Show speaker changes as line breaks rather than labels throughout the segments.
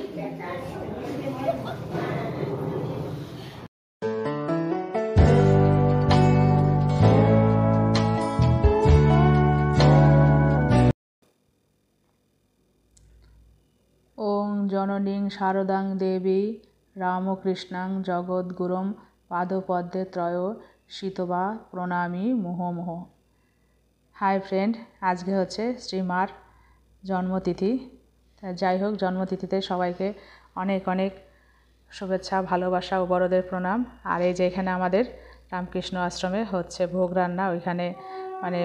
ওং জননীং শারদাং দেবী রামকৃষ্ণাং জগদ্গুরুং পাদপদ্মে ত্রয় শীতবা প্রণামী মুহুর্মুহুঃ। Hi friend, আজকে হচ্ছে শ্রীমার জন্মতিথি। যাই হোক, জন্মতিথিতে সবাইকে অনেক অনেক শুভেচ্ছা, ভালোবাসা ও বড়দের প্রণাম। আর এই যে এখানে আমাদের রামকৃষ্ণ আশ্রমে হচ্ছে ভোগ রান্না, ওইখানে মানে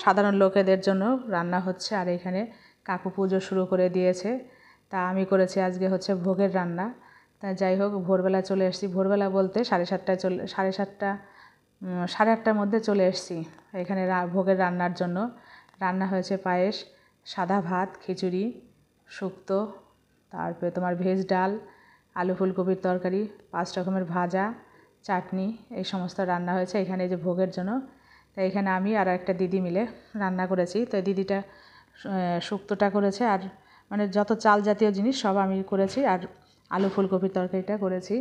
সাধারণ লোকেদের জন্য রান্না হচ্ছে। আর এখানে কাকু পুজো শুরু করে দিয়েছে। তা আমি করেছি আজকে হচ্ছে ভোগের রান্না। তা যাই হোক, ভোরবেলা চলে এসেছি। ভোরবেলা বলতে সাড়ে 8টার মধ্যে চলে এসেছি এখানে ভোগের রান্নার জন্য। রান্না হয়েছে পায়েস, সাদা ভাত, খিচুড়ি, শুক্তো, তারপরে তোমার ভেজ ডাল, আলু ফুলকপির তরকারি, 5 রকমের ভাজা, চাটনি, এই সমস্ত রান্না হয়েছে এখানে যে ভোগের জন্য। তাই এখানে আমি আর একটা দিদি মিলে রান্না করেছি। তো দিদিটা শুক্তোটা করেছে, আর মানে যত চাল জাতীয় জিনিস সব আমি করেছি, আর আলু ফুলকপির তরকারিটা করেছি।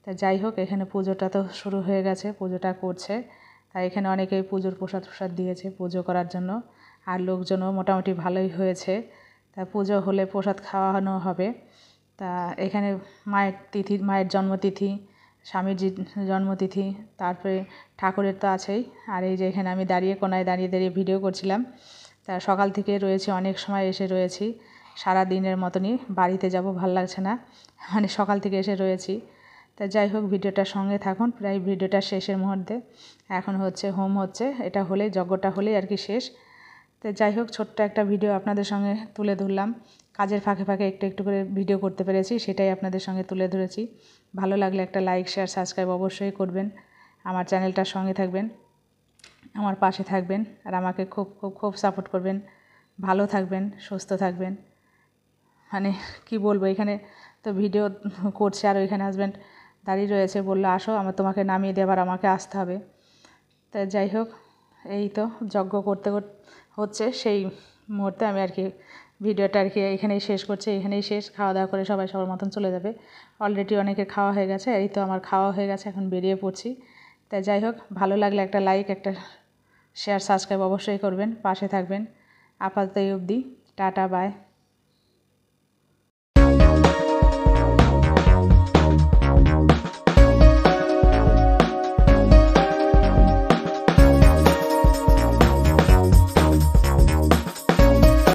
তা যাই হোক, এখানে পুজোটা তো শুরু হয়ে গেছে, পুজোটা করছে। তাই এখানে অনেকেই পুজোর প্রসাদ দিয়েছে পুজো করার জন্য, আর লোকজনও মোটামুটি ভালোই হয়েছে। তা পুজো হলে প্রসাদ খাওয়ানো হবে। তা এখানে মায়ের জন্মতিথি, স্বামীর জন্মতিথি, তারপরে ঠাকুরের তো আছেই। আর এই যে এখানে আমি কোনায় দাঁড়িয়ে ভিডিও করছিলাম। তা সকাল থেকে রয়েছি, অনেক সময় এসে রয়েছি। সারা দিনের মতনই বাড়িতে যাব, ভাল লাগছে না, মানে সকাল থেকে এসে রয়েছি। তা যাই হোক, ভিডিওটার সঙ্গে থাকুন। প্রায় ভিডিওটা শেষের মুহূর্তে, এখন হচ্ছে হোম হচ্ছে, এটা হলেই যজ্ঞটা হলেই আর কি শেষ। তো যাই হোক, ছোট্ট একটা ভিডিও আপনাদের সঙ্গে তুলে ধরলাম। কাজের ফাঁকে ফাঁকে একটু একটু করে ভিডিও করতে পেরেছি, সেটাই আপনাদের সঙ্গে তুলে ধরেছি। ভালো লাগলে একটা লাইক, শেয়ার, সাবস্ক্রাইব অবশ্যই করবেন। আমার চ্যানেলটার সঙ্গে থাকবেন, আমার পাশে থাকবেন, আর আমাকে খুব খুব খুব সাপোর্ট করবেন। ভালো থাকবেন, সুস্থ থাকবেন। মানে কি বলবো, এখানে তো ভিডিও করছে, আর ওইখানে হাজব্যান্ড দাঁড়িয়ে রয়েছে, বললো আসো, তোমাকে নামিয়ে দিয়ে আবার আমাকে আসতে হবে। তা যাই হোক, এই তো যজ্ঞ করতে হচ্ছে, সেই মুহূর্তে আমি আর কি ভিডিওটা আর কি এখানেই শেষ করছি। এখানেই শেষ, খাওয়া দাওয়া করে সবাই সবার মতন চলে যাবে। অলরেডি অনেকের খাওয়া হয়ে গেছে, এই তো আমার খাওয়া হয়ে গেছে, এখন বেরিয়ে পড়ছি। তাই যাই হোক, ভালো লাগলে একটা লাইক, একটা শেয়ার, সাবস্ক্রাইব অবশ্যই করবেন, পাশে থাকবেন। আপাতত এই অবধি, টাটা, বাই।